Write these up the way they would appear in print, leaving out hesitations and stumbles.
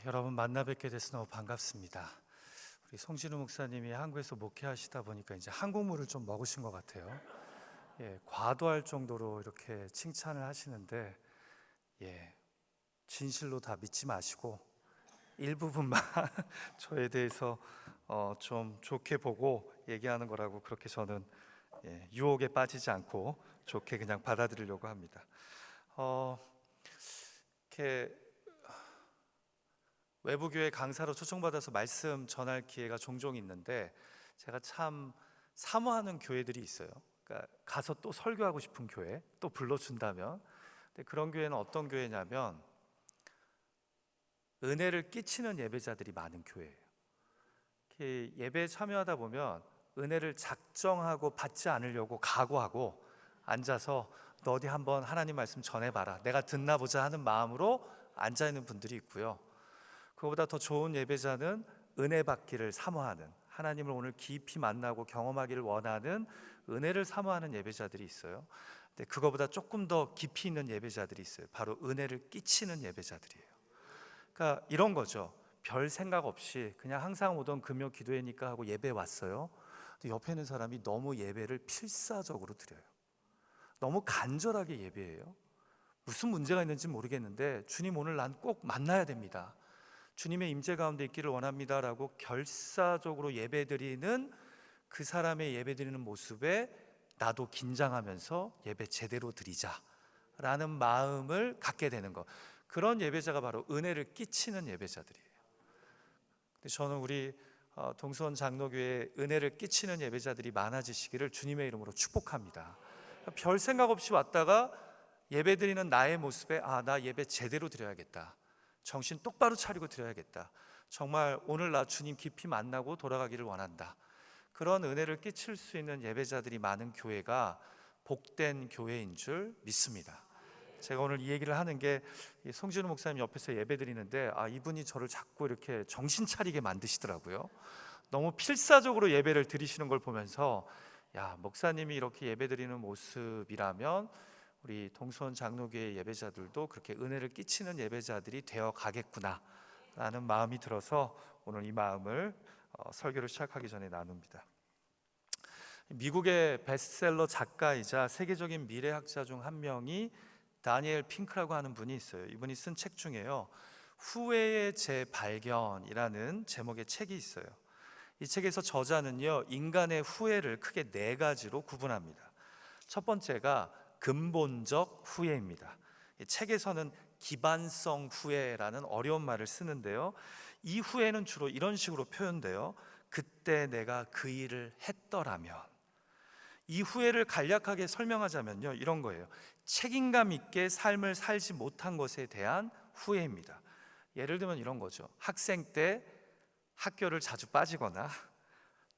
여러분 만나 뵙게 돼서 너무 반갑습니다. 우리 송진우 목사님이 한국에서 목회하시다 보니까 이제 한국물을 좀 먹으신 것 같아요. 과도할 정도로 이렇게 칭찬을 하시는데, 진실로 다 믿지 마시고 일부분만 저에 대해서 좀 좋게 보고 얘기하는 거라고, 그렇게 저는 유혹에 빠지지 않고 좋게 그냥 받아들이려고 합니다. 이렇게 외부교회 강사로 초청받아서 말씀 전할 기회가 종종 있는데, 제가 참 사모하는 교회들이 있어요. 그러니까 가서 또 설교하고 싶은 교회, 또 불러준다면. 근데 그런 교회는 어떤 교회냐면 은혜를 끼치는 예배자들이 많은 교회예요. 이렇게 예배에 참여하다 보면 은혜를 작정하고 받지 않으려고 각오하고 앉아서 너 어디 한번 하나님 말씀 전해봐라, 내가 듣나 보자 하는 마음으로 앉아있는 분들이 있고요. 그보다 더 좋은 예배자는 은혜 받기를 사모하는, 하나님을 오늘 깊이 만나고 경험하기를 원하는 은혜를 사모하는 예배자들이 있어요. 근데 그거보다 조금 더 깊이 있는 예배자들이 있어요. 바로 은혜를 끼치는 예배자들이에요. 그러니까 이런 거죠. 별 생각 없이 그냥 항상 오던 금요 기도회니까 하고 예배 왔어요. 근데 옆에 있는 사람이 너무 예배를 필사적으로 드려요. 너무 간절하게 예배해요. 무슨 문제가 있는지 모르겠는데 주님 오늘 난 꼭 만나야 됩니다, 주님의 임재 가운데 있기를 원합니다라고 결사적으로 예배드리는 그 사람의 예배드리는 모습에 나도 긴장하면서 예배 제대로 드리자라는 마음을 갖게 되는 것, 그런 예배자가 바로 은혜를 끼치는 예배자들이에요. 근데 저는 우리 동수원 장로교회에 은혜를 끼치는 예배자들이 많아지시기를 주님의 이름으로 축복합니다. 별 생각 없이 왔다가 예배드리는 나의 모습에 나 예배 제대로 드려야겠다, 정신 똑바로 차리고 드려야겠다, 정말 오늘 나 주님 깊이 만나고 돌아가기를 원한다, 그런 은혜를 끼칠 수 있는 예배자들이 많은 교회가 복된 교회인 줄 믿습니다. 제가 오늘 이 얘기를 하는 게, 송진우 목사님 옆에서 예배드리는데 이분이 저를 자꾸 이렇게 정신 차리게 만드시더라고요. 너무 필사적으로 예배를 드리시는 걸 보면서 목사님이 이렇게 예배드리는 모습이라면 우리 동수원 장로교회 예배자들도 그렇게 은혜를 끼치는 예배자들이 되어 가겠구나 라는 마음이 들어서 오늘 이 마음을 설교를 시작하기 전에 나눕니다. 미국의 베스트셀러 작가이자 세계적인 미래학자 중 한 명이 다니엘 핑크라고 하는 분이 있어요. 이분이 쓴 책 중에요, 후회의 재발견이라는 제목의 책이 있어요. 이 책에서 저자는요, 인간의 후회를 크게 네 가지로 구분합니다. 첫 번째가 근본적 후회입니다. 이 책에서는 기반성 후회라는 어려운 말을 쓰는데요, 이 후회는 주로 이런 식으로 표현돼요. 그때 내가 그 일을 했더라면. 이 후회를 간략하게 설명하자면요, 이런 거예요. 책임감 있게 삶을 살지 못한 것에 대한 후회입니다. 예를 들면 이런 거죠. 학생 때 학교를 자주 빠지거나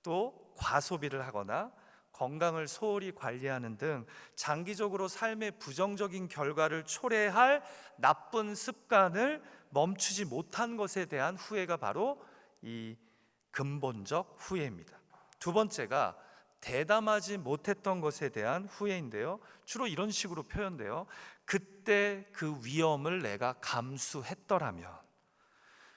또 과소비를 하거나 건강을 소홀히 관리하는 등 장기적으로 삶의 부정적인 결과를 초래할 나쁜 습관을 멈추지 못한 것에 대한 후회가 바로 이 근본적 후회입니다. 두 번째가 대담하지 못했던 것에 대한 후회인데요, 주로 이런 식으로 표현돼요. 그때 그 위험을 내가 감수했더라면.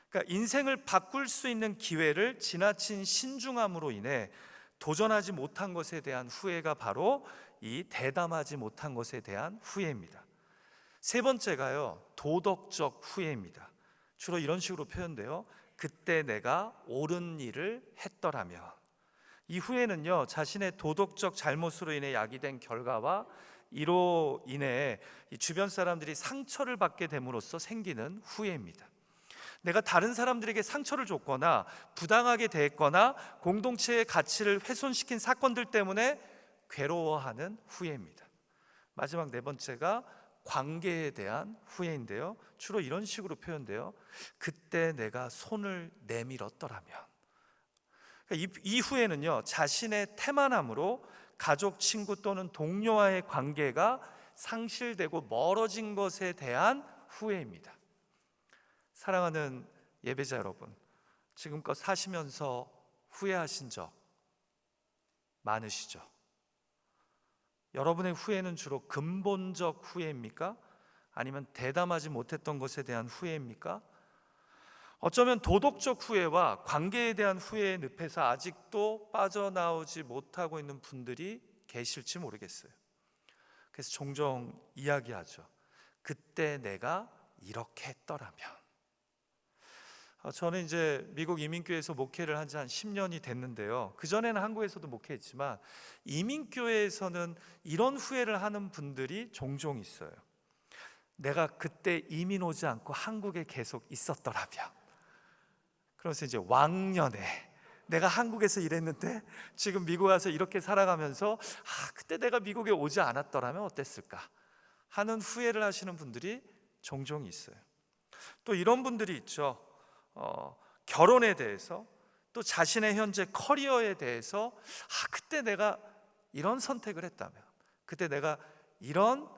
그러니까 인생을 바꿀 수 있는 기회를 지나친 신중함으로 인해 도전하지 못한 것에 대한 후회가 바로 이 대담하지 못한 것에 대한 후회입니다. 세 번째가요, 도덕적 후회입니다. 주로 이런 식으로 표현돼요. 그때 내가 옳은 일을 했더라면. 이 후회는요, 자신의 도덕적 잘못으로 인해 야기된 결과와 이로 인해 주변 사람들이 상처를 받게 됨으로써 생기는 후회입니다. 내가 다른 사람들에게 상처를 줬거나 부당하게 대했거나 공동체의 가치를 훼손시킨 사건들 때문에 괴로워하는 후회입니다. 마지막 네 번째가 관계에 대한 후회인데요, 주로 이런 식으로 표현돼요. 그때 내가 손을 내밀었더라면. 이 후회는요, 자신의 태만함으로 가족, 친구 또는 동료와의 관계가 상실되고 멀어진 것에 대한 후회입니다. 사랑하는 예배자 여러분, 지금껏 사시면서 후회하신 적 많으시죠? 여러분의 후회는 주로 근본적 후회입니까? 아니면 대담하지 못했던 것에 대한 후회입니까? 어쩌면 도덕적 후회와 관계에 대한 후회의 늪에서 아직도 빠져나오지 못하고 있는 분들이 계실지 모르겠어요. 그래서 종종 이야기하죠. 그때 내가 이렇게 했더라면. 저는 이제 미국 이민교회에서 목회를 한 지 한 10년이 됐는데요. 그전에는 한국에서도 목회했지만 이민교회에서는 이런 후회를 하는 분들이 종종 있어요. 내가 그때 이민 오지 않고 한국에 계속 있었더라면. 그래서 이제 왕년에 내가 한국에서 일했는데 지금 미국 와서 이렇게 살아가면서 그때 내가 미국에 오지 않았더라면 어땠을까 하는 후회를 하시는 분들이 종종 있어요. 또 이런 분들이 있죠. 결혼에 대해서, 또 자신의 현재 커리어에 대해서 그때 내가 이런 선택을 했다면, 그때 내가 이런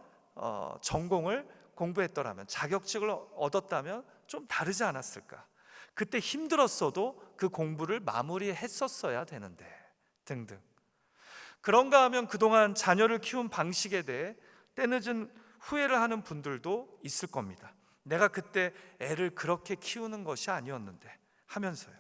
전공을 공부했더라면, 자격증을 얻었다면 좀 다르지 않았을까, 그때 힘들었어도 그 공부를 마무리했었어야 되는데 등등. 그런가 하면 그동안 자녀를 키운 방식에 대해 때늦은 후회를 하는 분들도 있을 겁니다. 내가 그때 애를 그렇게 키우는 것이 아니었는데 하면서요.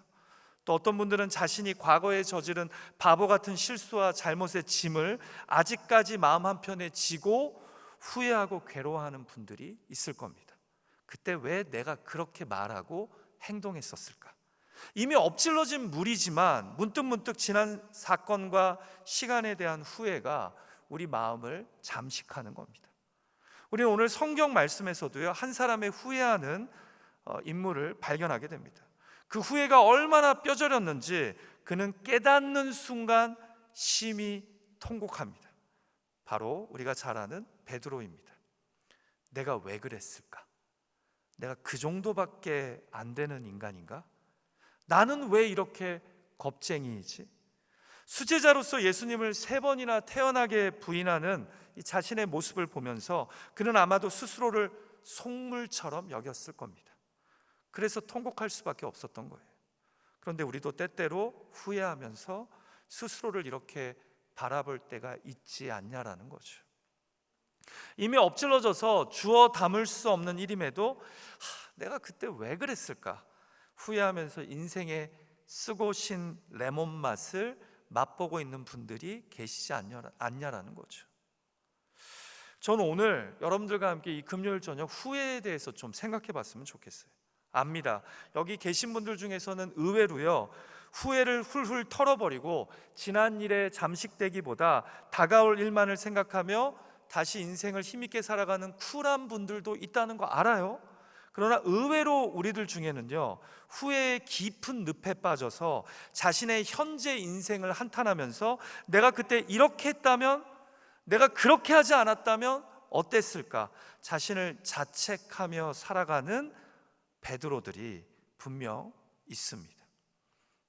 또 어떤 분들은 자신이 과거에 저지른 바보 같은 실수와 잘못의 짐을 아직까지 마음 한편에 지고 후회하고 괴로워하는 분들이 있을 겁니다. 그때 왜 내가 그렇게 말하고 행동했었을까? 이미 엎질러진 물이지만 문득문득 지난 사건과 시간에 대한 후회가 우리 마음을 잠식하는 겁니다. 우리는 오늘 성경 말씀에서도요, 한 사람의 후회하는 인물을 발견하게 됩니다. 그 후회가 얼마나 뼈저렸는지 그는 깨닫는 순간 심히 통곡합니다. 바로 우리가 잘 아는 베드로입니다. 내가 왜 그랬을까? 내가 그 정도밖에 안 되는 인간인가? 나는 왜 이렇게 겁쟁이이지? 수제자로서 예수님을 3번이나 태연하게 부인하는 이 자신의 모습을 보면서 그는 아마도 스스로를 속물처럼 여겼을 겁니다. 그래서 통곡할 수밖에 없었던 거예요. 그런데 우리도 때때로 후회하면서 스스로를 이렇게 바라볼 때가 있지 않냐라는 거죠. 이미 엎질러져서 주워 담을 수 없는 일임에도 내가 그때 왜 그랬을까 후회하면서 인생의 쓰고 신 레몬 맛을 맛보고 있는 분들이 계시지 않냐라는 거죠. 저는 오늘 여러분들과 함께 이 금요일 저녁 후회에 대해서 좀 생각해 봤으면 좋겠어요. 압니다. 여기 계신 분들 중에서는 의외로요, 후회를 훌훌 털어버리고 지난 일에 잠식되기보다 다가올 일만을 생각하며 다시 인생을 힘있게 살아가는 쿨한 분들도 있다는 거 알아요. 그러나 의외로 우리들 중에는요, 후회의 깊은 늪에 빠져서 자신의 현재 인생을 한탄하면서 내가 그때 이렇게 했다면, 내가 그렇게 하지 않았다면 어땠을까 자신을 자책하며 살아가는 베드로들이 분명 있습니다.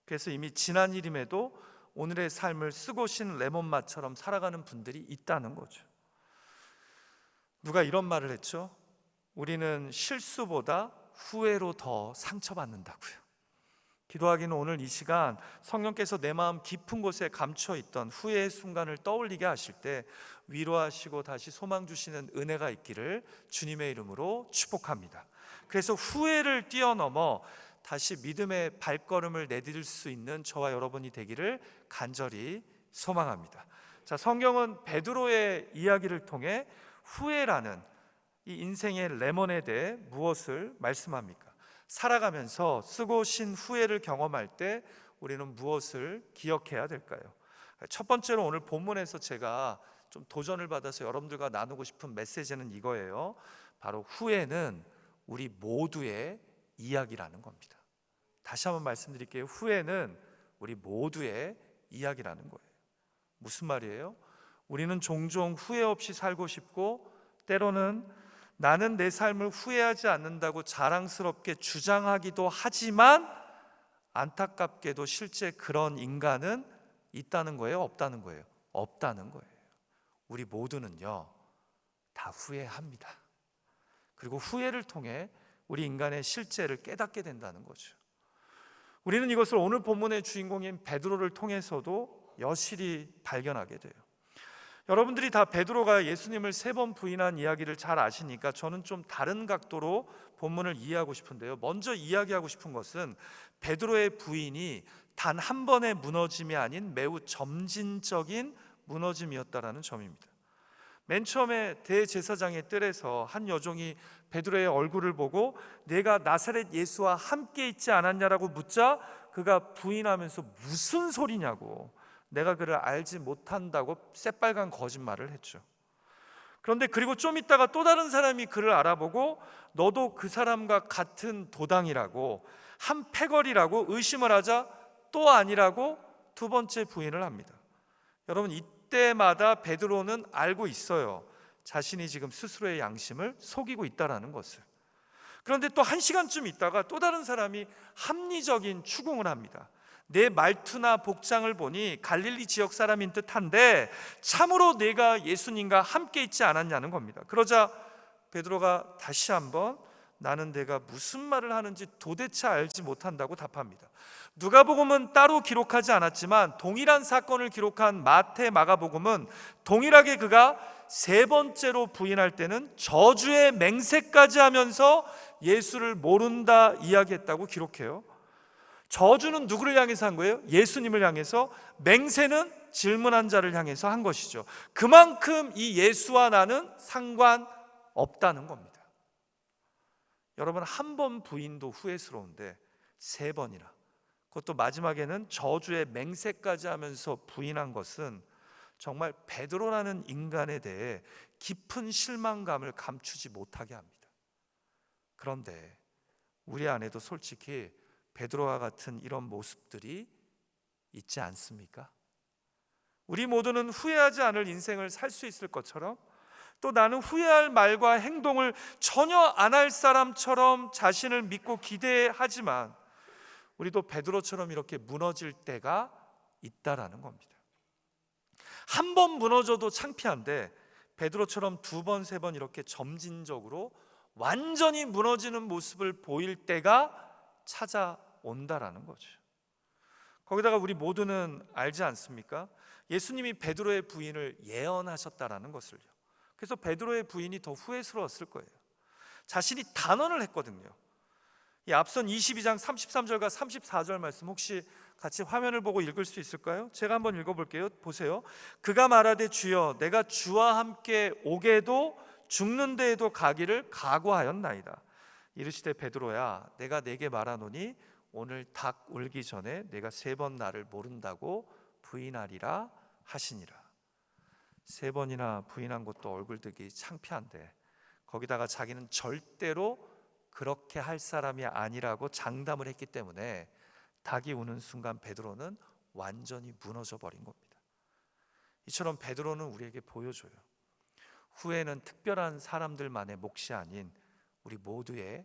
그래서 이미 지난 일임에도 오늘의 삶을 쓰고 신 레몬맛처럼 살아가는 분들이 있다는 거죠. 누가 이런 말을 했죠? 우리는 실수보다 후회로 더 상처받는다고요. 기도하기는 오늘 이 시간 성령께서 내 마음 깊은 곳에 감춰있던 후회의 순간을 떠올리게 하실 때 위로하시고 다시 소망 주시는 은혜가 있기를 주님의 이름으로 축복합니다. 그래서 후회를 뛰어넘어 다시 믿음의 발걸음을 내디딜 수 있는 저와 여러분이 되기를 간절히 소망합니다. 자, 성경은 베드로의 이야기를 통해 후회라는 이 인생의 레몬에 대해 무엇을 말씀합니까? 살아가면서 쓰고 신 후회를 경험할 때 우리는 무엇을 기억해야 될까요? 첫 번째로 오늘 본문에서 제가 좀 도전을 받아서 여러분들과 나누고 싶은 메시지는 이거예요. 바로 후회는 우리 모두의 이야기라는 겁니다. 다시 한번 말씀드릴게요. 후회는 우리 모두의 이야기라는 거예요. 무슨 말이에요? 우리는 종종 후회 없이 살고 싶고 때로는 나는 내 삶을 후회하지 않는다고 자랑스럽게 주장하기도 하지만 안타깝게도 실제 그런 인간은 있다는 거예요? 없다는 거예요? 없다는 거예요. 우리 모두는요, 다 후회합니다. 그리고 후회를 통해 우리 인간의 실제를 깨닫게 된다는 거죠. 우리는 이것을 오늘 본문의 주인공인 베드로를 통해서도 여실히 발견하게 돼요. 여러분들이 다 베드로가 예수님을 3번 부인한 이야기를 잘 아시니까 저는 좀 다른 각도로 본문을 이해하고 싶은데요. 먼저 이야기하고 싶은 것은 베드로의 부인이 단 한 번의 무너짐이 아닌 매우 점진적인 무너짐이었다라는 점입니다. 맨 처음에 대제사장의 뜰에서 한 여종이 베드로의 얼굴을 보고 내가 나사렛 예수와 함께 있지 않았냐라고 묻자 그가 부인하면서 무슨 소리냐고, 내가 그를 알지 못한다고 새빨간 거짓말을 했죠. 그런데 그리고 좀 있다가 또 다른 사람이 그를 알아보고 너도 그 사람과 같은 도당이라고, 한 패거리라고 의심을 하자 또 아니라고 2번째 부인을 합니다. 여러분, 이때마다 베드로는 알고 있어요. 자신이 지금 스스로의 양심을 속이고 있다는 것을. 그런데 또 1시간쯤 있다가 또 다른 사람이 합리적인 추궁을 합니다. 내 말투나 복장을 보니 갈릴리 지역 사람인 듯한데 참으로 내가 예수님과 함께 있지 않았냐는 겁니다. 그러자 베드로가 다시 한번 나는 내가 무슨 말을 하는지 도대체 알지 못한다고 답합니다. 누가복음은 따로 기록하지 않았지만 동일한 사건을 기록한 마태, 마가복음은 동일하게 그가 3번째로 부인할 때는 저주의 맹세까지 하면서 예수를 모른다 이야기했다고 기록해요. 저주는 누구를 향해서 한 거예요? 예수님을 향해서. 맹세는 질문한 자를 향해서 한 것이죠. 그만큼 이 예수와 나는 상관없다는 겁니다. 여러분, 한 번 부인도 후회스러운데 3번이나, 그것도 마지막에는 저주의 맹세까지 하면서 부인한 것은 정말 베드로라는 인간에 대해 깊은 실망감을 감추지 못하게 합니다. 그런데 우리 안에도 솔직히 베드로와 같은 이런 모습들이 있지 않습니까? 우리 모두는 후회하지 않을 인생을 살 수 있을 것처럼, 또 나는 후회할 말과 행동을 전혀 안 할 사람처럼 자신을 믿고 기대하지만 우리도 베드로처럼 이렇게 무너질 때가 있다라는 겁니다. 한 번 무너져도 창피한데 베드로처럼 2번, 3번 이렇게 점진적으로 완전히 무너지는 모습을 보일 때가 찾아온다라는 거죠. 거기다가 우리 모두는 알지 않습니까? 예수님이 베드로의 부인을 예언하셨다라는 것을요. 그래서 베드로의 부인이 더 후회스러웠을 거예요. 자신이 단언을 했거든요. 이 앞선 22장 33절과 34절 말씀 혹시 같이 화면을 보고 읽을 수 있을까요? 제가 한번 읽어볼게요. 보세요. 그가 말하되 주여 내가 주와 함께 오게도 죽는 데에도 가기를 각오하였나이다. 이르시되 베드로야 내가 네게 말하노니 오늘 닭 울기 전에 내가 3번 나를 모른다고 부인하리라 하시니라. 3번이나 부인한 것도 얼굴 들기 창피한데 거기다가 자기는 절대로 그렇게 할 사람이 아니라고 장담을 했기 때문에 닭이 우는 순간 베드로는 완전히 무너져 버린 겁니다. 이처럼 베드로는 우리에게 보여줘요. 후회는 특별한 사람들만의 몫이 아닌 우리 모두의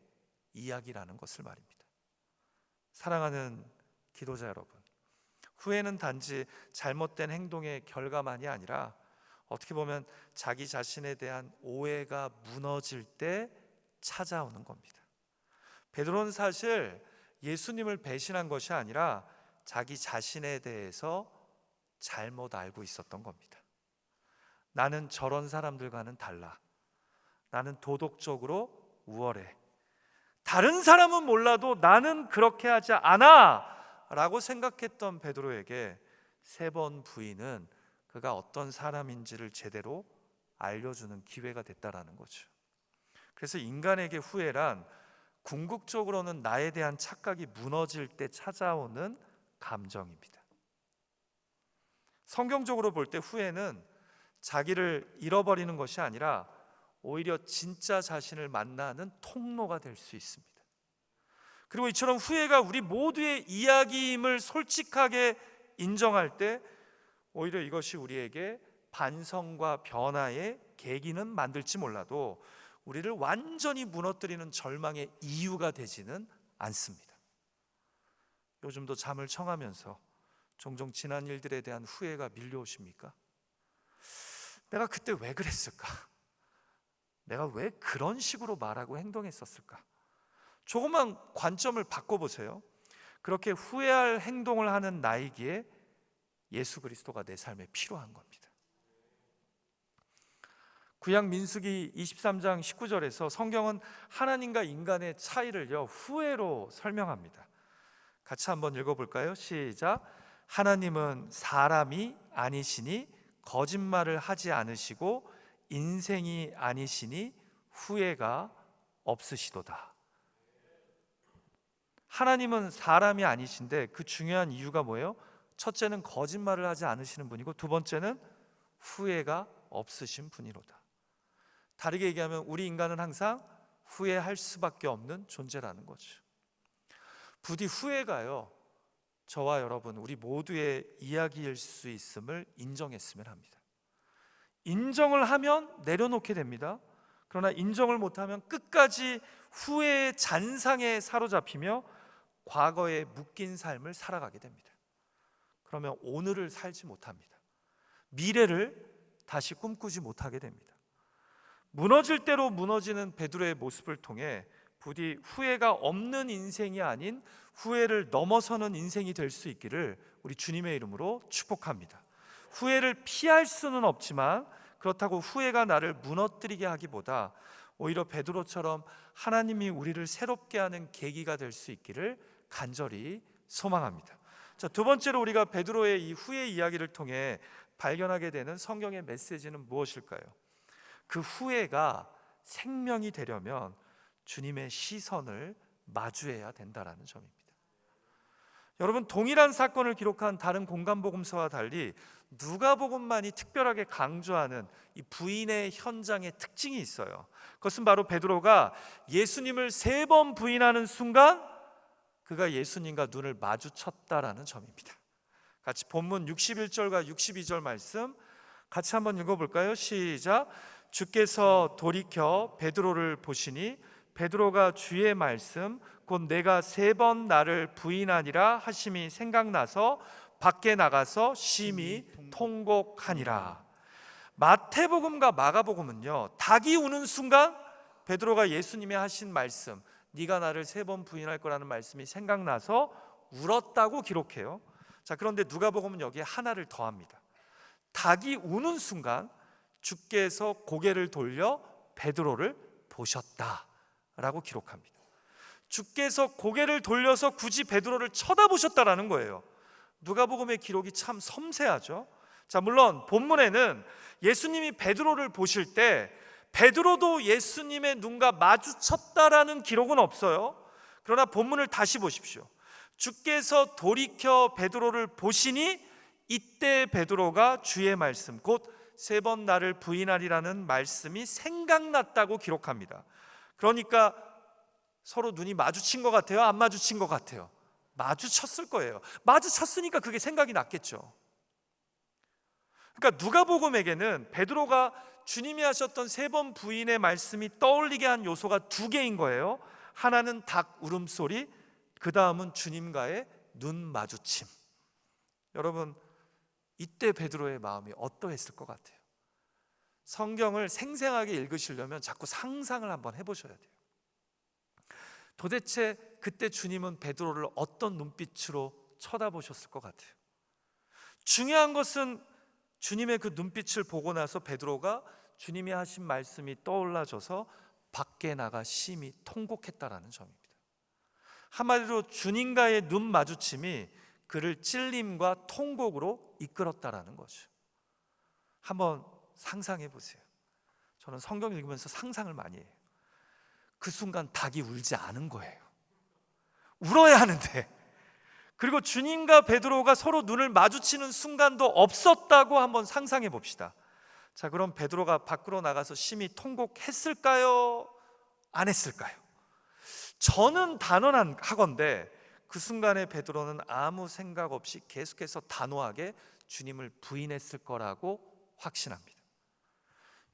이야기라는 것을 말입니다. 사랑하는 기도자 여러분, 후회는 단지 잘못된 행동의 결과만이 아니라 어떻게 보면 자기 자신에 대한 오해가 무너질 때 찾아오는 겁니다. 베드로는 사실 예수님을 배신한 것이 아니라 자기 자신에 대해서 잘못 알고 있었던 겁니다. 나는 저런 사람들과는 달라. 나는 도덕적으로 우월해. 다른 사람은 몰라도 나는 그렇게 하지 않아 라고 생각했던 베드로에게 3번 부인은 그가 어떤 사람인지를 제대로 알려주는 기회가 됐다라는 거죠. 그래서 인간에게 후회란 궁극적으로는 나에 대한 착각이 무너질 때 찾아오는 감정입니다. 성경적으로 볼 때 후회는 자기를 잃어버리는 것이 아니라 오히려 진짜 자신을 만나는 통로가 될 수 있습니다. 그리고 이처럼 후회가 우리 모두의 이야기임을 솔직하게 인정할 때 오히려 이것이 우리에게 반성과 변화의 계기는 만들지 몰라도 우리를 완전히 무너뜨리는 절망의 이유가 되지는 않습니다. 요즘도 잠을 청하면서 종종 지난 일들에 대한 후회가 밀려오십니까? 내가 그때 왜 그랬을까? 내가 왜 그런 식으로 말하고 행동했었을까? 조금만 관점을 바꿔보세요. 그렇게 후회할 행동을 하는 나이기에 예수 그리스도가 내 삶에 필요한 겁니다. 구약 민수기 23장 19절에서 성경은 하나님과 인간의 차이를요 후회로 설명합니다. 같이 한번 읽어볼까요? 시작. 하나님은 사람이 아니시니 거짓말을 하지 않으시고 인생이 아니시니 후회가 없으시도다. 하나님은 사람이 아니신데 그 중요한 이유가 뭐예요? 첫째는 거짓말을 하지 않으시는 분이고 두 번째는 후회가 없으신 분이로다. 다르게 얘기하면 우리 인간은 항상 후회할 수밖에 없는 존재라는 거죠. 부디 후회가요 저와 여러분 우리 모두의 이야기일 수 있음을 인정했으면 합니다. 인정을 하면 내려놓게 됩니다. 그러나 인정을 못하면 끝까지 후회의 잔상에 사로잡히며 과거에 묶인 삶을 살아가게 됩니다. 그러면 오늘을 살지 못합니다. 미래를 다시 꿈꾸지 못하게 됩니다. 무너질 대로 무너지는 베드로의 모습을 통해 부디 후회가 없는 인생이 아닌 후회를 넘어서는 인생이 될 수 있기를 우리 주님의 이름으로 축복합니다. 후회를 피할 수는 없지만 그렇다고 후회가 나를 무너뜨리게 하기보다 오히려 베드로처럼 하나님이 우리를 새롭게 하는 계기가 될 수 있기를 간절히 소망합니다. 자, 두 번째로 우리가 베드로의 이 후회 이야기를 통해 발견하게 되는 성경의 메시지는 무엇일까요? 그 후회가 생명이 되려면 주님의 시선을 마주해야 된다는 점입니다. 여러분, 동일한 사건을 기록한 다른 공간복음서와 달리 누가복음만이 특별하게 강조하는 이 부인의 현장의 특징이 있어요. 그것은 바로 베드로가 예수님을 3번 부인하는 순간 그가 예수님과 눈을 마주쳤다라는 점입니다. 같이 본문 61절과 62절 말씀 같이 한번 읽어볼까요? 시작. 주께서 돌이켜 베드로를 보시니 베드로가 주의 말씀 곧 내가 3번 나를 부인하니라 하심이 생각나서 밖에 나가서 심히 통곡하니라. 마태복음과 마가복음은요 닭이 우는 순간 베드로가 예수님이 하신 말씀 네가 나를 3번 부인할 거라는 말씀이 생각나서 울었다고 기록해요. 자, 그런데 누가복음은 여기에 하나를 더합니다. 닭이 우는 순간 주께서 고개를 돌려 베드로를 보셨다라고 기록합니다. 주께서 고개를 돌려서 굳이 베드로를 쳐다보셨다라는 거예요. 누가복음의 기록이 참 섬세하죠. 자, 물론 본문에는 예수님이 베드로를 보실 때 베드로도 예수님의 눈과 마주쳤다라는 기록은 없어요. 그러나 본문을 다시 보십시오. 주께서 돌이켜 베드로를 보시니 이때 베드로가 주의 말씀 곧 3번 나를 부인하리라는 말씀이 생각났다고 기록합니다. 그러니까 서로 눈이 마주친 것 같아요? 안 마주친 것 같아요? 마주쳤을 거예요. 마주쳤으니까 그게 생각이 났겠죠. 그러니까 누가복음에게는 베드로가 주님이 하셨던 3번 부인의 말씀이 떠올리게 한 요소가 2개인 거예요. 하나는 닭 울음소리, 그 다음은 주님과의 눈 마주침. 여러분, 이때 베드로의 마음이 어떠했을 것 같아요? 성경을 생생하게 읽으시려면 자꾸 상상을 한번 해보셔야 돼요. 도대체 그때 주님은 베드로를 어떤 눈빛으로 쳐다보셨을 것 같아요? 중요한 것은 주님의 그 눈빛을 보고 나서 베드로가 주님이 하신 말씀이 떠올라져서 밖에 나가 심히 통곡했다라는 점입니다. 한마디로 주님과의 눈 마주침이 그를 찔림과 통곡으로 이끌었다라는 거죠. 한번 상상해 보세요. 저는 성경 읽으면서 상상을 많이 해요. 그 순간 닭이 울지 않은 거예요. 울어야 하는데, 그리고 주님과 베드로가 서로 눈을 마주치는 순간도 없었다고 한번 상상해 봅시다. 자, 그럼 베드로가 밖으로 나가서 심히 통곡했을까요? 안 했을까요? 저는 단언하건대 그 순간에 베드로는 아무 생각 없이 계속해서 단호하게 주님을 부인했을 거라고 확신합니다.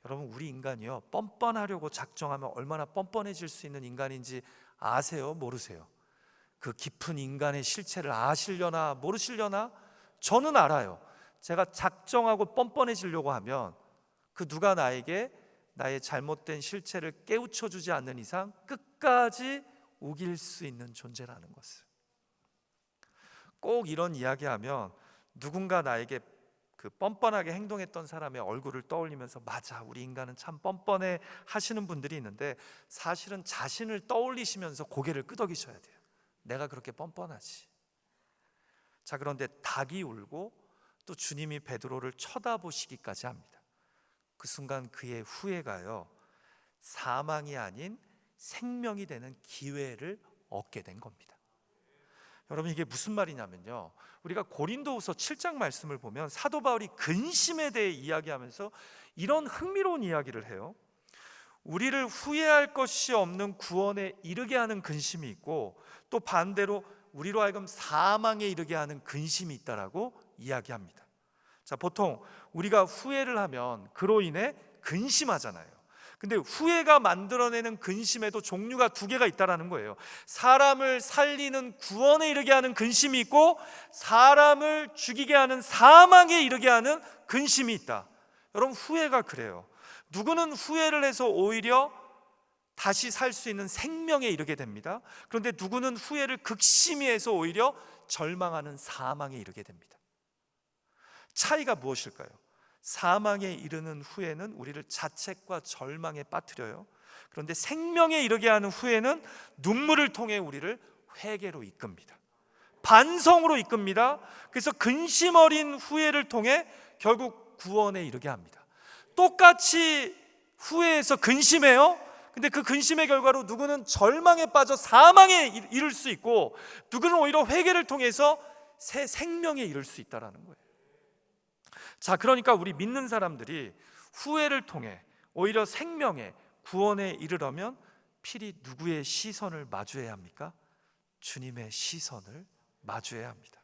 여러분, 우리 인간이요 뻔뻔하려고 작정하면 얼마나 뻔뻔해질 수 있는 인간인지 아세요? 모르세요? 그 깊은 인간의 실체를 아시려나 모르시려나? 저는 알아요. 제가 작정하고 뻔뻔해지려고 하면 그 누가 나에게 나의 잘못된 실체를 깨우쳐주지 않는 이상 끝까지 우길 수 있는 존재라는 것을. 꼭 이런 이야기하면 누군가 나에게 그 뻔뻔하게 행동했던 사람의 얼굴을 떠올리면서 맞아, 우리 인간은 참 뻔뻔해 하시는 분들이 있는데, 사실은 자신을 떠올리시면서 고개를 끄덕이셔야 돼요. 내가 그렇게 뻔뻔하지. 자, 그런데 닭이 울고 또 주님이 베드로를 쳐다보시기까지 합니다. 그 순간 그의 후회가요, 사망이 아닌 생명이 되는 기회를 얻게 된 겁니다. 여러분, 이게 무슨 말이냐면요, 우리가 고린도후서 7장 말씀을 보면 사도 바울이 근심에 대해 이야기하면서 이런 흥미로운 이야기를 해요. 우리를 후회할 것이 없는 구원에 이르게 하는 근심이 있고, 또 반대로 우리로 하여금 사망에 이르게 하는 근심이 있다라고 이야기합니다. 자, 보통 우리가 후회를 하면 그로 인해 근심하잖아요. 근데 후회가 만들어내는 근심에도 종류가 두 개가 있다라는 거예요. 사람을 살리는 구원에 이르게 하는 근심이 있고, 사람을 죽이게 하는 사망에 이르게 하는 근심이 있다. 여러분, 후회가 그래요. 누구는 후회를 해서 오히려 다시 살 수 있는 생명에 이르게 됩니다. 그런데 누구는 후회를 극심히 해서 오히려 절망하는 사망에 이르게 됩니다. 차이가 무엇일까요? 사망에 이르는 후회는 우리를 자책과 절망에 빠뜨려요. 그런데 생명에 이르게 하는 후회는 눈물을 통해 우리를 회개로 이끕니다. 반성으로 이끕니다. 그래서 근심 어린 후회를 통해 결국 구원에 이르게 합니다. 똑같이 후회해서 근심해요. 근데 그 근심의 결과로 누구는 절망에 빠져 사망에 이를 수 있고, 누구는 오히려 회개를 통해서 새 생명에 이를 수 있다는 거예요. 자, 그러니까 우리 믿는 사람들이 후회를 통해 오히려 생명에, 구원에 이르려면 필히 누구의 시선을 마주해야 합니까? 주님의 시선을 마주해야 합니다.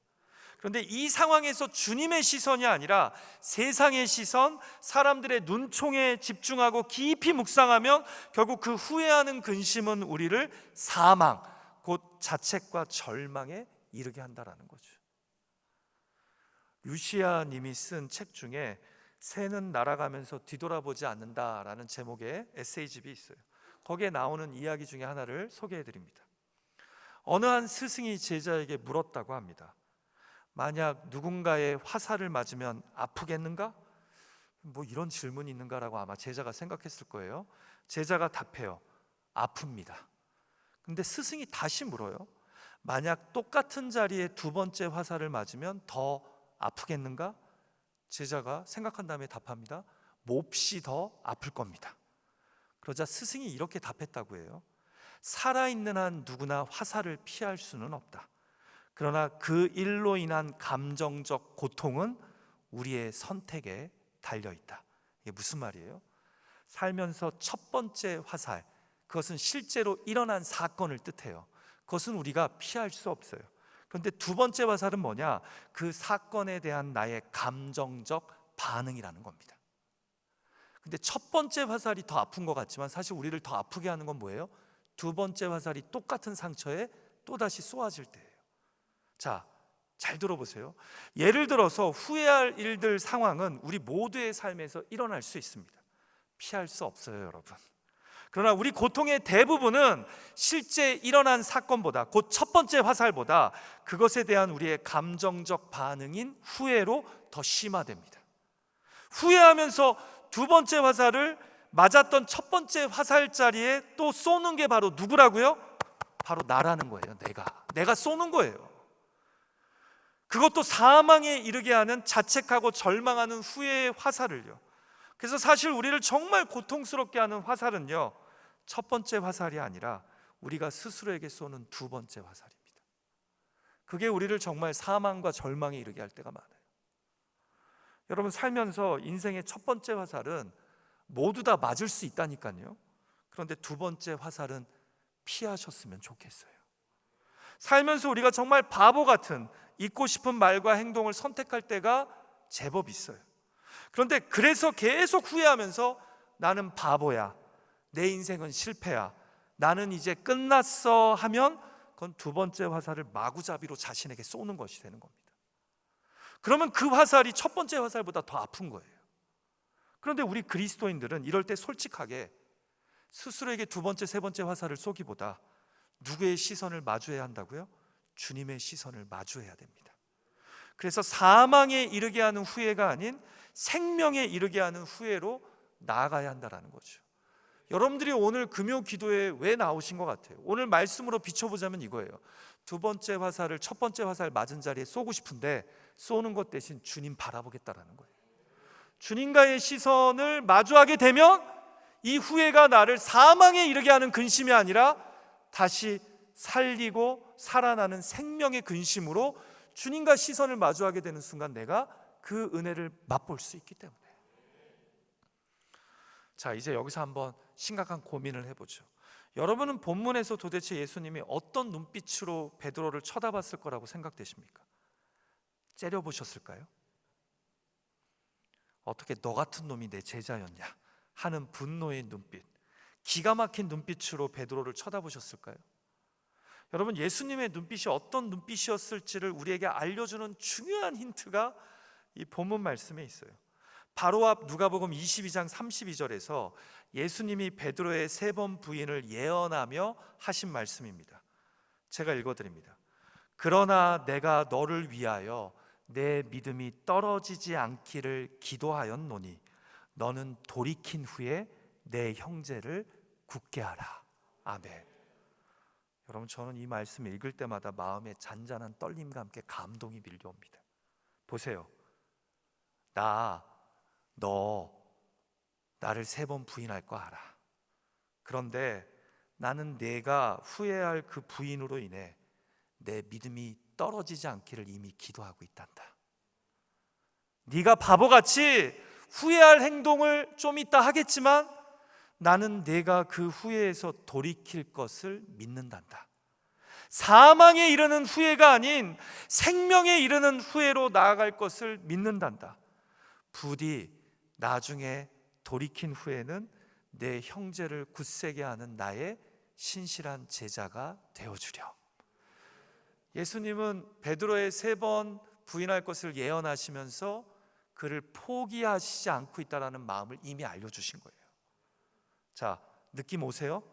그런데 이 상황에서 주님의 시선이 아니라 세상의 시선, 사람들의 눈총에 집중하고 깊이 묵상하면 결국 그 후회하는 근심은 우리를 사망, 곧 자책과 절망에 이르게 한다는 거죠. 루시아 님이 쓴 책 중에 새는 날아가면서 뒤돌아보지 않는다라는 제목의 에세이집이 있어요. 거기에 나오는 이야기 중에 하나를 소개해 드립니다. 어느 한 스승이 제자에게 물었다고 합니다. 만약 누군가의 화살을 맞으면 아프겠는가? 뭐 이런 질문이 있는가라고 아마 제자가 생각했을 거예요. 제자가 답해요. 아픕니다. 근데 스승이 다시 물어요. 만약 똑같은 자리에 두 번째 화살을 맞으면 더 아프겠는가? 제자가 생각한 다음에 답합니다. 몹시 더 아플 겁니다. 그러자 스승이 이렇게 답했다고 해요. 살아있는 한 누구나 화살을 피할 수는 없다. 그러나 그 일로 인한 감정적 고통은 우리의 선택에 달려있다. 이게 무슨 말이에요? 살면서 첫 번째 화살, 그것은 실제로 일어난 사건을 뜻해요. 그것은 우리가 피할 수 없어요. 그런데 두 번째 화살은 뭐냐? 그 사건에 대한 나의 감정적 반응이라는 겁니다. 근데 첫 번째 화살이 더 아픈 것 같지만 사실 우리를 더 아프게 하는 건 뭐예요? 두 번째 화살이 똑같은 상처에 또다시 쏘아질 때예요. 자, 잘 들어보세요. 예를 들어서 후회할 일들, 상황은 우리 모두의 삶에서 일어날 수 있습니다. 피할 수 없어요, 여러분. 그러나 우리 고통의 대부분은 실제 일어난 사건보다, 곧 첫 번째 화살보다 그것에 대한 우리의 감정적 반응인 후회로 더 심화됩니다. 후회하면서 두 번째 화살을 맞았던 첫 번째 화살 자리에 또 쏘는 게 바로 누구라고요? 바로 나라는 거예요. 내가 쏘는 거예요. 그것도 사망에 이르게 하는 자책하고 절망하는 후회의 화살을요. 그래서 사실 우리를 정말 고통스럽게 하는 화살은요, 첫 번째 화살이 아니라 우리가 스스로에게 쏘는 두 번째 화살입니다. 그게 우리를 정말 사망과 절망에 이르게 할 때가 많아요. 여러분, 살면서 인생의 첫 번째 화살은 모두 다 맞을 수 있다니까요. 그런데 두 번째 화살은 피하셨으면 좋겠어요. 살면서 우리가 정말 바보 같은 잊고 싶은 말과 행동을 선택할 때가 제법 있어요. 그런데 그래서 계속 후회하면서 나는 바보야, 내 인생은 실패야, 나는 이제 끝났어 하면 그건 두 번째 화살을 마구잡이로 자신에게 쏘는 것이 되는 겁니다. 그러면 그 화살이 첫 번째 화살보다 더 아픈 거예요. 그런데 우리 그리스도인들은 이럴 때 솔직하게 스스로에게 두 번째, 세 번째 화살을 쏘기보다 누구의 시선을 마주해야 한다고요? 주님의 시선을 마주해야 됩니다. 그래서 사망에 이르게 하는 후회가 아닌 생명에 이르게 하는 후회로 나아가야 한다는 거죠. 여러분들이 오늘 금요 기도에 왜 나오신 것 같아요? 오늘 말씀으로 비춰보자면 이거예요. 두 번째 화살을 첫 번째 화살 맞은 자리에 쏘고 싶은데 쏘는 것 대신 주님 바라보겠다라는 거예요. 주님과의 시선을 마주하게 되면 이 후회가 나를 사망에 이르게 하는 근심이 아니라 다시 살리고 살아나는 생명의 근심으로 주님과 시선을 마주하게 되는 순간 내가 그 은혜를 맛볼 수 있기 때문에. 자, 이제 여기서 한번 심각한 고민을 해보죠. 여러분은 본문에서 도대체 예수님이 어떤 눈빛으로 베드로를 쳐다봤을 거라고 생각되십니까? 째려보셨을까요? 어떻게 너 같은 놈이 내 제자였냐 하는 분노의 눈빛, 기가 막힌 눈빛으로 베드로를 쳐다보셨을까요? 여러분, 예수님의 눈빛이 어떤 눈빛이었을지를 우리에게 알려주는 중요한 힌트가 이 본문 말씀에 있어요. 바로 앞 누가복음 22장 32절에서 예수님이 베드로의 3번 부인을 예언하며 하신 말씀입니다. 제가 읽어드립니다. 그러나 내가 너를 위하여 내 믿음이 떨어지지 않기를 기도하였노니 너는 돌이킨 후에 내 형제를 굳게 하라. 아멘. 여러분, 저는 이 말씀 읽을 때마다 마음에 잔잔한 떨림과 함께 감동이 밀려옵니다. 보세요. 너 나를 3번 부인할 거 알아. 그런데 나는 내가 후회할 그 부인으로 인해 내 믿음이 떨어지지 않기를 이미 기도하고 있단다. 네가 바보같이 후회할 행동을 좀 이따 하겠지만 나는 내가 그 후회에서 돌이킬 것을 믿는단다. 사망에 이르는 후회가 아닌 생명에 이르는 후회로 나아갈 것을 믿는단다. 부디 나중에 돌이킨 후에는 내 형제를 굳세게 하는 나의 신실한 제자가 되어주렴. 예수님은 베드로의 3번 부인할 것을 예언하시면서 그를 포기하시지 않고 있다는 마음을 이미 알려주신 거예요. 자, 느낌 오세요?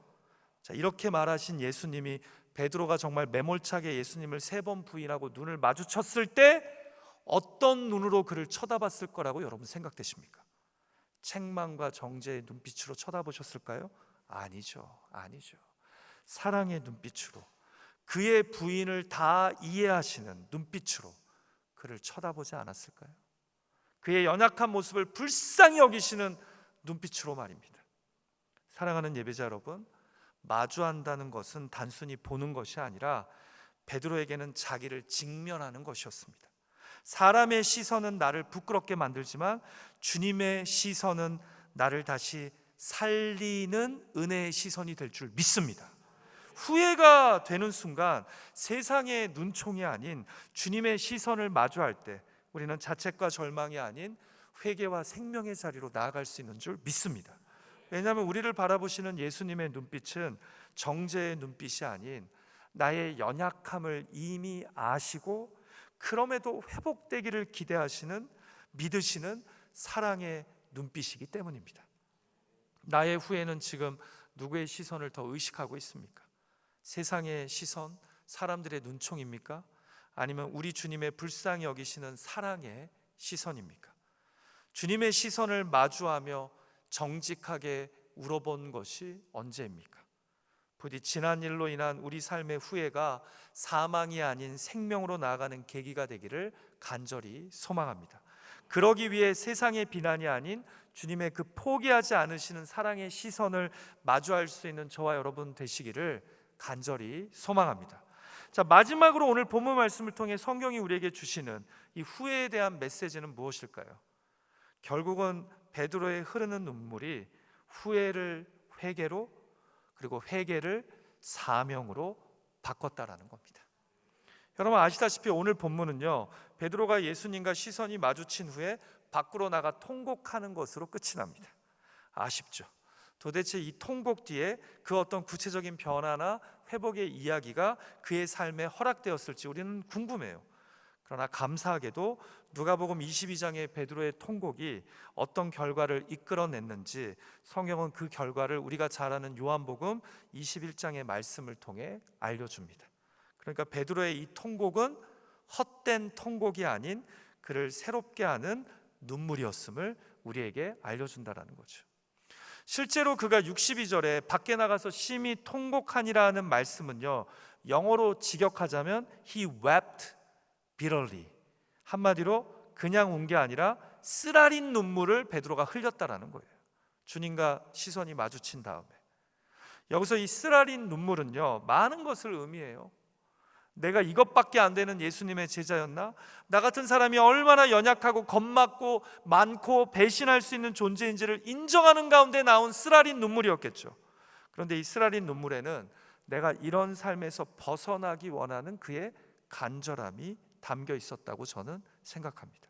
자, 이렇게 말하신 예수님이 베드로가 정말 매몰차게 예수님을 3번 부인하고 눈을 마주쳤을 때 어떤 눈으로 그를 쳐다봤을 거라고 여러분 생각되십니까? 책망과 정죄의 눈빛으로 쳐다보셨을까요? 아니죠. 사랑의 눈빛으로, 그의 부인을 다 이해하시는 눈빛으로 그를 쳐다보지 않았을까요? 그의 연약한 모습을 불쌍히 여기시는 눈빛으로 말입니다. 사랑하는 예배자 여러분, 마주한다는 것은 단순히 보는 것이 아니라 베드로에게는 자기를 직면하는 것이었습니다. 사람의 시선은 나를 부끄럽게 만들지만 주님의 시선은 나를 다시 살리는 은혜의 시선이 될 줄 믿습니다. 후회가 되는 순간 세상의 눈총이 아닌 주님의 시선을 마주할 때 우리는 자책과 절망이 아닌 회개와 생명의 자리로 나아갈 수 있는 줄 믿습니다. 왜냐하면 우리를 바라보시는 예수님의 눈빛은 정죄의 눈빛이 아닌 나의 연약함을 이미 아시고 그럼에도 회복되기를 기대하시는, 믿으시는 사랑의 눈빛이기 때문입니다. 나의 후회는 지금 누구의 시선을 더 의식하고 있습니까? 세상의 시선, 사람들의 눈총입니까? 아니면 우리 주님의 불쌍히 여기시는 사랑의 시선입니까? 주님의 시선을 마주하며 정직하게 울어본 것이 언제입니까? 부디 지난 일로 인한 우리 삶의 후회가 사망이 아닌 생명으로 나아가는 계기가 되기를 간절히 소망합니다. 그러기 위해 세상의 비난이 아닌 주님의 그 포기하지 않으시는 사랑의 시선을 마주할 수 있는 저와 여러분 되시기를 간절히 소망합니다. 자, 마지막으로 오늘 본문 말씀을 통해 성경이 우리에게 주시는 이 후회에 대한 메시지는 무엇일까요? 결국은 베드로의 흐르는 눈물이 후회를 회개로, 그리고 회개를 사명으로 바꿨다라는 겁니다. 여러분 아시다시피 오늘 본문은요, 베드로가 예수님과 시선이 마주친 후에 밖으로 나가 통곡하는 것으로 끝이 납니다. 아쉽죠? 도대체 이 통곡 뒤에 그 어떤 구체적인 변화나 회복의 이야기가 그의 삶에 허락되었을지 우리는 궁금해요. 그러나 감사하게도 누가복음 22장의 베드로의 통곡이 어떤 결과를 이끌어냈는지 성경은 그 결과를 우리가 잘 아는 요한복음 21장의 말씀을 통해 알려줍니다. 그러니까 베드로의 이 통곡은 헛된 통곡이 아닌 그를 새롭게 하는 눈물이었음을 우리에게 알려준다라는 거죠. 실제로 그가 62절에 밖에 나가서 심히 통곡하니라는 말씀은요, 영어로 직역하자면 He wept bitterly, 한마디로 그냥 운 게 아니라 쓰라린 눈물을 베드로가 흘렸다라는 거예요. 주님과 시선이 마주친 다음에. 여기서 이 쓰라린 눈물은요, 많은 것을 의미해요. 내가 이것밖에 안 되는 예수님의 제자였나? 나 같은 사람이 얼마나 연약하고 겁먹고 많고 배신할 수 있는 존재인지를 인정하는 가운데 나온 쓰라린 눈물이었겠죠. 그런데 이 쓰라린 눈물에는 내가 이런 삶에서 벗어나기 원하는 그의 간절함이 담겨 있었다고 저는 생각합니다.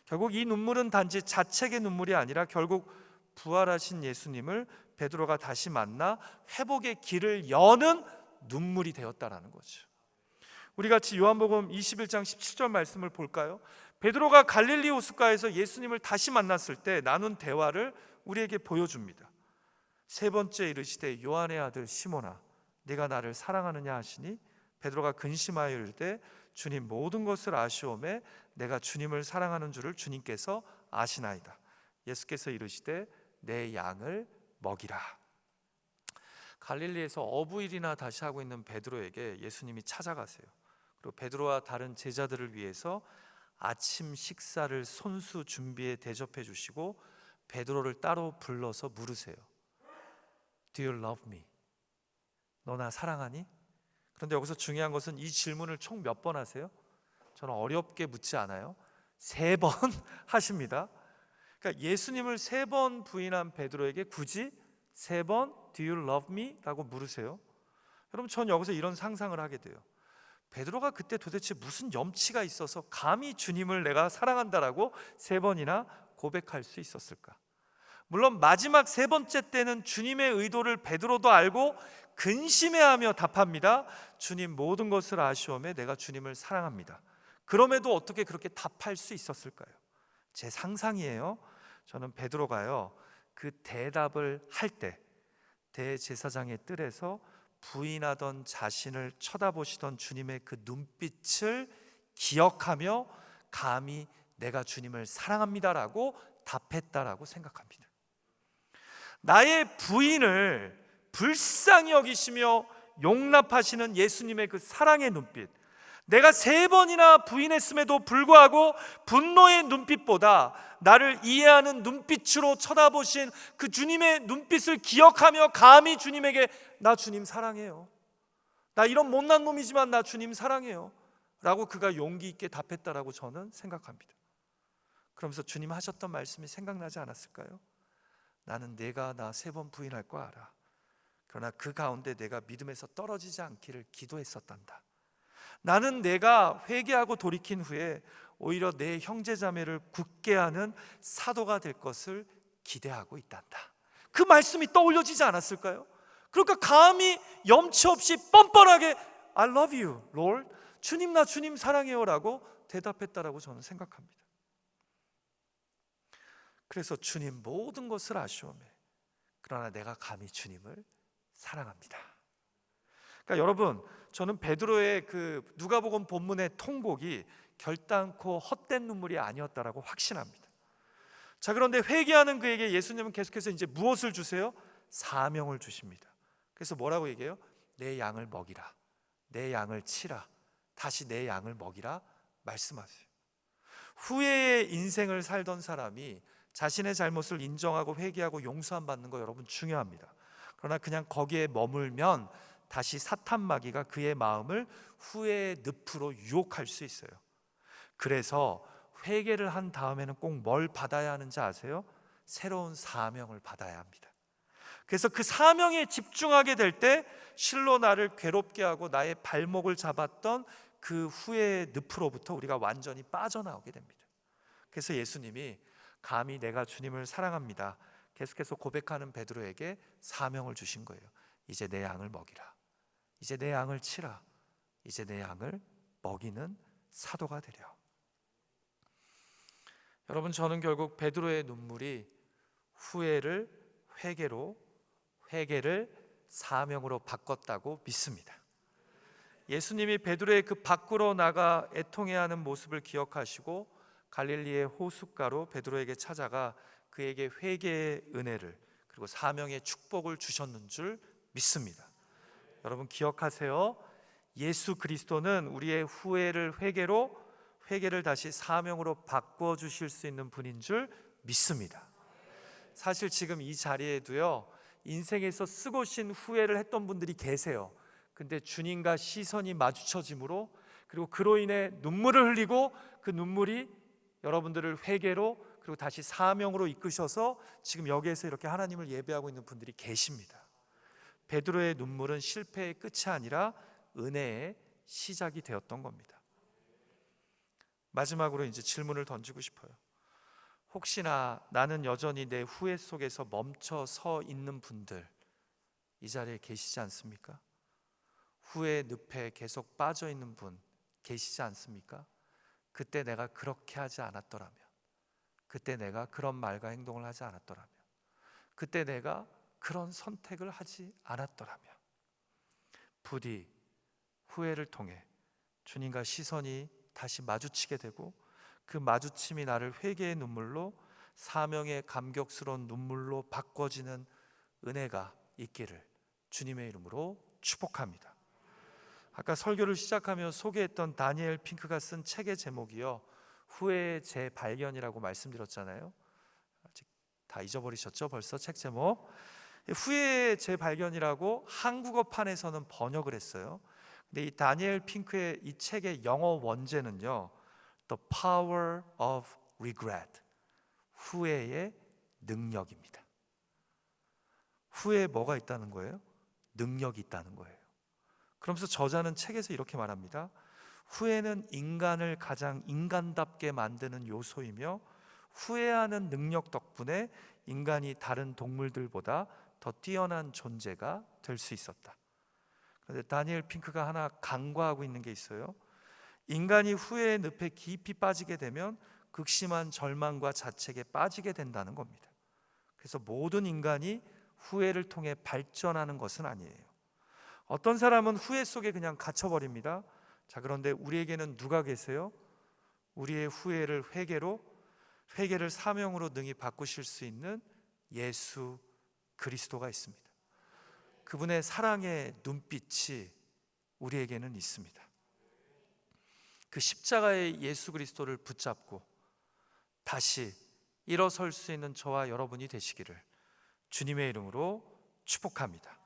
결국 이 눈물은 단지 자책의 눈물이 아니라 결국 부활하신 예수님을 베드로가 다시 만나 회복의 길을 여는 눈물이 되었다라는 거죠. 우리 같이 요한복음 21장 17절 말씀을 볼까요? 베드로가 갈릴리 호숫가에서 예수님을 다시 만났을 때 나눈 대화를 우리에게 보여줍니다. 세 번째 이르시되 요한의 아들 시몬아 네가 나를 사랑하느냐 하시니 베드로가 근심하여 이르되 주님 모든 것을 아시오매 내가 주님을 사랑하는 줄을 주님께서 아시나이다. 예수께서 이르시되 내 양을 먹이라. 갈릴리에서 어부일이나 다시 하고 있는 베드로에게 예수님이 찾아가세요. 그리고 베드로와 다른 제자들을 위해서 아침 식사를 손수 준비해 대접해 주시고 베드로를 따로 불러서 물으세요. Do you love me? 너 나 사랑하니? 그런데 여기서 중요한 것은 이 질문을 총 몇 번 하세요? 저는 어렵게 묻지 않아요. 3번 하십니다. 그러니까 예수님을 3번 부인한 베드로에게 굳이 3번 Do you love me? 라고 물으세요. 여러분 전 여기서 이런 상상을 하게 돼요. 베드로가 그때 도대체 무슨 염치가 있어서 감히 주님을 내가 사랑한다라고 3번이나 고백할 수 있었을까? 물론 마지막 3번째 때는 주님의 의도를 베드로도 알고 근심해하며 답합니다. 주님 모든 것을 아시오매 내가 주님을 사랑합니다. 그럼에도 어떻게 그렇게 답할 수 있었을까요? 제 상상이에요. 저는 베드로가요 그 대답을 할 때 대제사장의 뜰에서 부인하던 자신을 쳐다보시던 주님의 그 눈빛을 기억하며 감히 내가 주님을 사랑합니다라고 답했다라고 생각합니다. 나의 부인을 불쌍히 여기시며 용납하시는 예수님의 그 사랑의 눈빛, 내가 3번이나 부인했음에도 불구하고 분노의 눈빛보다 나를 이해하는 눈빛으로 쳐다보신 그 주님의 눈빛을 기억하며 감히 주님에게 나 주님 사랑해요, 나 이런 못난 놈이지만 나 주님 사랑해요 라고 그가 용기 있게 답했다라고 저는 생각합니다. 그러면서 주님 하셨던 말씀이 생각나지 않았을까요? 나는 내가 나 3번 부인할 거 알아. 그러나 그 가운데 내가 믿음에서 떨어지지 않기를 기도했었단다. 나는 내가 회개하고 돌이킨 후에 오히려 내 형제자매를 굳게 하는 사도가 될 것을 기대하고 있단다. 그 말씀이 떠올려지지 않았을까요? 그러니까 감히 염치 없이 뻔뻔하게 I love you, Lord, 주님 나 주님 사랑해요 라고 대답했다라고 저는 생각합니다. 그래서 주님 모든 것을 아시오매 그러나 내가 감히 주님을 사랑합니다. 그러니까 여러분 저는 베드로의 그 누가복음 본문의 통곡이 결단코 헛된 눈물이 아니었다라고 확신합니다. 자, 그런데 회개하는 그에게 예수님은 계속해서 이제 무엇을 주세요? 사명을 주십니다. 그래서 뭐라고 얘기해요? 내 양을 먹이라, 내 양을 치라, 다시 내 양을 먹이라 말씀하세요. 후회의 인생을 살던 사람이 자신의 잘못을 인정하고 회개하고 용서함 받는 거 여러분 중요합니다. 그러나 그냥 거기에 머물면 다시 사탄 마귀가 그의 마음을 후회의 늪으로 유혹할 수 있어요. 그래서 회개를 한 다음에는 꼭 뭘 받아야 하는지 아세요? 새로운 사명을 받아야 합니다. 그래서 그 사명에 집중하게 될 때 실로 나를 괴롭게 하고 나의 발목을 잡았던 그 후회의 늪으로부터 우리가 완전히 빠져나오게 됩니다. 그래서 예수님이 감히 내가 주님을 사랑합니다 계속해서 고백하는 베드로에게 사명을 주신 거예요. 이제 내 양을 먹이라, 이제 내 양을 치라, 이제 내 양을 먹이는 사도가 되려. 여러분 저는 결국 베드로의 눈물이 후회를 회개로, 회개를 사명으로 바꿨다고 믿습니다. 예수님이 베드로의 그 밖으로 나가 애통해하는 모습을 기억하시고 갈릴리의 호숫가로 베드로에게 찾아가 그에게 회개의 은혜를 그리고 사명의 축복을 주셨는 줄 믿습니다. 여러분 기억하세요. 예수 그리스도는 우리의 후회를 회개를 다시 사명으로 바꿔 주실 수 있는 분인 줄 믿습니다. 사실 지금 이 자리에도요, 인생에서 쓰고 쉰 후회를 했던 분들이 계세요. 근데 주님과 시선이 마주쳐짐으로, 그리고 그로 인해 눈물을 흘리고 그 눈물이 여러분들을 회개로 그리고 다시 사명으로 이끄셔서 지금 여기에서 이렇게 하나님을 예배하고 있는 분들이 계십니다. 베드로의 눈물은 실패의 끝이 아니라 은혜의 시작이 되었던 겁니다. 마지막으로 이제 질문을 던지고 싶어요. 혹시나 나는 여전히 내 후회 속에서 멈춰 서 있는 분들 이 자리에 계시지 않습니까? 후회의 늪에 계속 빠져 있는 분 계시지 않습니까? 그때 내가 그렇게 하지 않았더라면, 그때 내가 그런 말과 행동을 하지 않았더라면, 그때 내가 그런 선택을 하지 않았더라면, 부디 후회를 통해 주님과 시선이 다시 마주치게 되고 그 마주침이 나를 회개의 눈물로, 사명의 감격스러운 눈물로 바꿔지는 은혜가 있기를 주님의 이름으로 축복합니다. 아까 설교를 시작하며 소개했던 다니엘 핑크가 쓴 책의 제목이요, 후회의 재발견이라고 말씀드렸잖아요. 아직 다 잊어버리셨죠? 벌써 책 제목. 후회의 재발견이라고 한국어판에서는 번역을 했어요. 근데 이 다니엘 핑크의 이 책의 영어 원제는요, The Power of Regret, 후회의 능력입니다. 후회에 뭐가 있다는 거예요? 능력이 있다는 거예요. 그러면서 저자는 책에서 이렇게 말합니다. 후회는 인간을 가장 인간답게 만드는 요소이며 후회하는 능력 덕분에 인간이 다른 동물들보다 더 뛰어난 존재가 될 수 있었다. 그런데 다니엘 핑크가 하나 간과하고 있는 게 있어요. 인간이 후회의 늪에 깊이 빠지게 되면 극심한 절망과 자책에 빠지게 된다는 겁니다. 그래서 모든 인간이 후회를 통해 발전하는 것은 아니에요. 어떤 사람은 후회 속에 그냥 갇혀버립니다. 자, 그런데 우리에게는 누가 계세요? 우리의 후회를 회개를 사명으로 능히 바꾸실 수 있는 예수 그리스도가 있습니다. 그분의 사랑의 눈빛이 우리에게는 있습니다. 그 십자가의 예수 그리스도를 붙잡고 다시 일어설 수 있는 저와 여러분이 되시기를 주님의 이름으로 축복합니다.